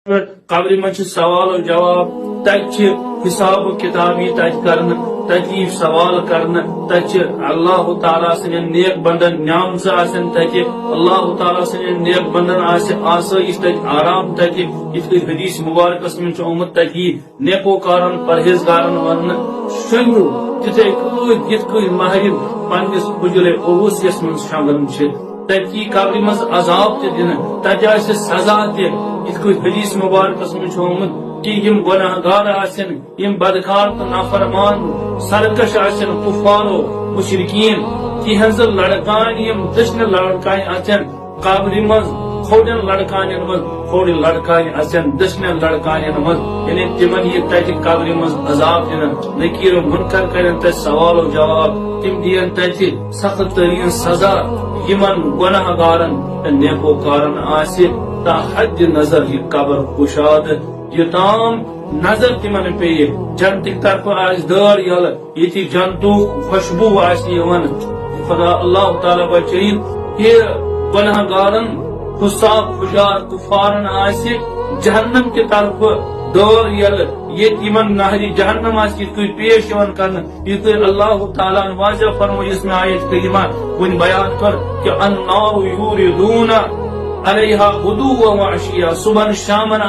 قبر من سوال و جواب تک حساب و کتابی تک کرن تک سوال کرن تک اللہ تعالیٰ سن نیک بندن نعم آسن تک اللہ تعالیٰ سن نیک بندن آسائش تک آرام تک یت حدیث مبارکس من آمت تک نیکوکارن پرہیزگارن ون شنگو تتھے کۭتۍ یت کٔنۍ مہرین پنس بجلے اوس یس من شنگن تتی قبر مز عذاب تین تتہ سزا تہ حدیث مبارکس من آمت کہ یم گناہ گار آسن یم بدکار تو نافرمان سرکش آسن کفارو مشرکین تہذ لڑکان یم دشن لڑکان آسن قبر مز کھوڑن لڑکان مز کھوڑ لڑکان آسن دشن لڑکان مز یعنی تمن یہ تتہ قبر مز عذاب دین نکیر منکر کرن تہ سوال و جواب تم دین تتہ سخت ترین سزا یمن گناہ گارن نیکوکارن آسہ تا حد نظر یہ قبر کشاد یوتام نظر تمن پہ جنت طرف آس دار یل یہ جنتو خوشبو آس خدا اللہ تعالی بچین یہ گناہ گارن حساب فجار کفارن آس جہنم کی طرف دور یل یہ نہری جہنم آس پیش کرنا یہ اللہ تعالیٰ واضح فرمو اس میں آیت کریمہ ون بیان کر کہ النار یوردون علیہا غدوا و عشیا صبح شامن